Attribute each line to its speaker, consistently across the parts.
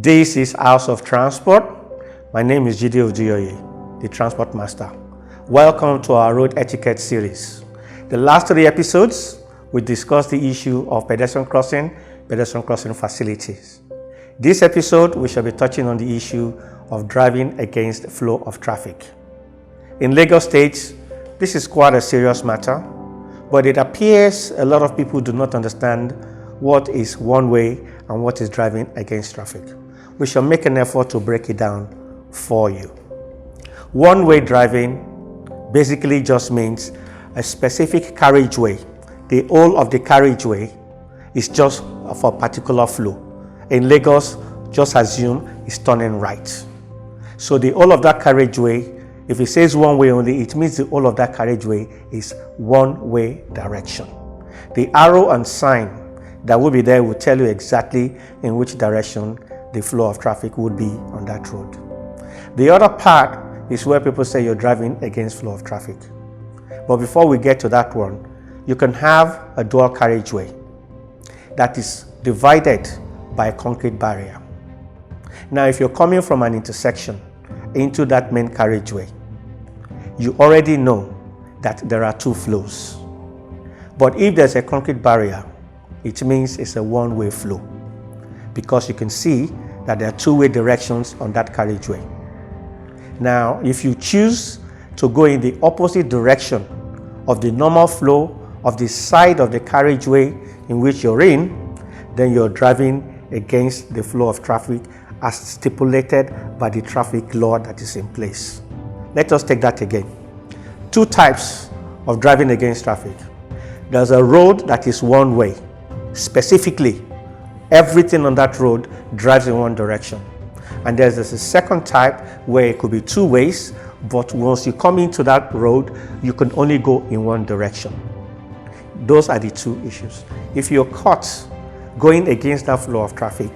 Speaker 1: This is House of Transport. My name is Jide Ojuyoye, the Transport Master. Welcome to our Road Etiquette series. The last 3 episodes, we discussed the issue of pedestrian crossing facilities. This episode, we shall be touching on the issue of driving against flow of traffic. In Lagos State, this is quite a serious matter, but it appears a lot of people do not understand what is one way and what is driving against traffic. We shall make an effort to break it down for you. One-way driving basically just means a specific carriageway. The whole of the carriageway is just for a particular flow. In Lagos, just assume it's turning right. So the whole of that carriageway, if it says one way only, it means the whole of that carriageway is one-way direction. The arrow and sign that will be there will tell you exactly in which direction the flow of traffic would be on that road. The other part is where people say you're driving against flow of traffic. But before we get to that one, you can have a dual carriageway that is divided by a concrete barrier. Now, if you're coming from an intersection into that main carriageway, you already know that there are 2 flows. But if there's a concrete barrier, it means it's a one-way flow, because you can see that there are 2-way directions on that carriageway. Now, if you choose to go in the opposite direction of the normal flow of the side of the carriageway in which you're in, then you're driving against the flow of traffic as stipulated by the traffic law that is in place. Let us take that again. 2 types of driving against traffic. There's a road that is one way. Specifically, everything on that road drives in one direction. And there's a second type where it could be 2 ways, but once you come into that road, you can only go in one direction. Those are the 2 issues. If you're caught going against that flow of traffic,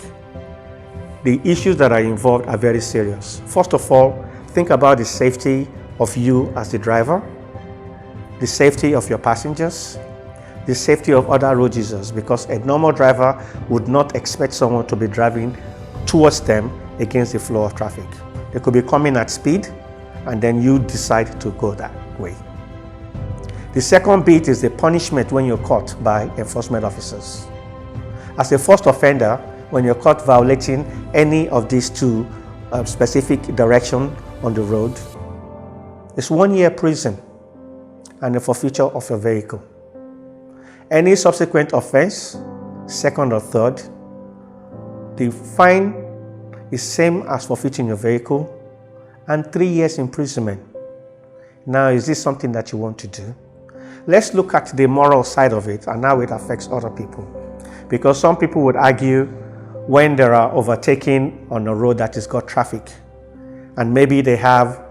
Speaker 1: the issues that are involved are very serious. First of all, think about the safety of you as the driver, the safety of your passengers, the safety of other road users, because a normal driver would not expect someone to be driving towards them against the flow of traffic. They could be coming at speed, and then you decide to go that way. The second bit is the punishment when you're caught by enforcement officers. As a first offender, when you're caught violating any of these 2 specific directions on the road, it's 1 year prison and a forfeiture of your vehicle. Any subsequent offense, second or third, the fine is same as forfeiting your vehicle and 3 years imprisonment. Now, is this something that you want to do? Let's look at the moral side of it and how it affects other people. Because some people would argue when there are overtaking on a road that has got traffic, and maybe they have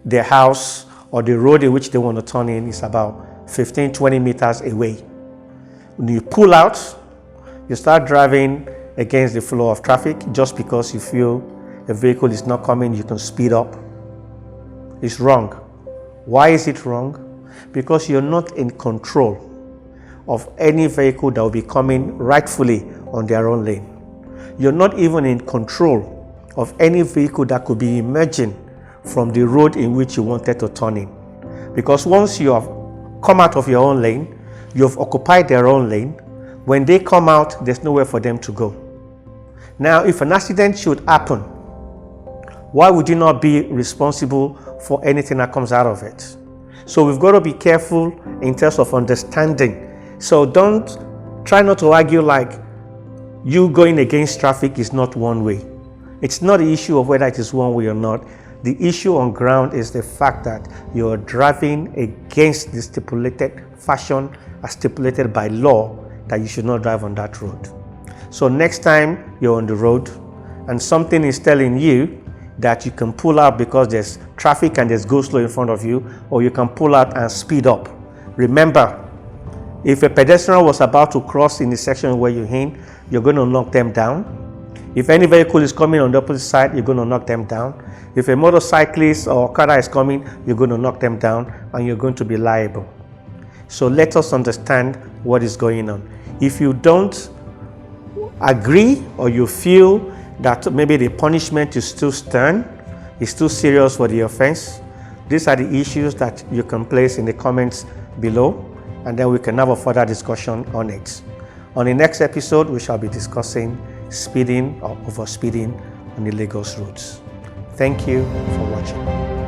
Speaker 1: their house or the road in which they want to turn in is about 15-20 meters away. When you pull out, you start driving against the flow of traffic just because you feel a vehicle is not coming, you can speed up. It's wrong. Why is it wrong? Because you're not in control of any vehicle that will be coming rightfully on their own lane. You're not even in control of any vehicle that could be emerging from the road in which you wanted to turn in. Because once you have come out of your own lane, you have occupied their own lane. When they come out, there's nowhere for them to go. Now, if an accident should happen, why would you not be responsible for anything that comes out of it? So we've got to be careful in terms of understanding. So try not to argue like you going against traffic is not one way. It's not the issue of whether it is one way or not. The issue on ground is the fact that you're driving against the stipulated fashion as stipulated by law that you should not drive on that road. So next time you're on the road and something is telling you that you can pull out because there's traffic and there's go slow in front of you, or you can pull out and speed up. Remember, if a pedestrian was about to cross in the section where you're in, you're going to knock them down. If any vehicle is coming on the opposite side, you're going to knock them down. If a motorcyclist or car is coming, you're going to knock them down and you're going to be liable. So let us understand what is going on. If you don't agree or you feel that maybe the punishment is too stern, is too serious for the offense. These are the issues that you can place in the comments below, and then we can have a further discussion on it. On the next episode, we shall be discussing speeding or overspeeding on the Lagos roads. Thank you for watching.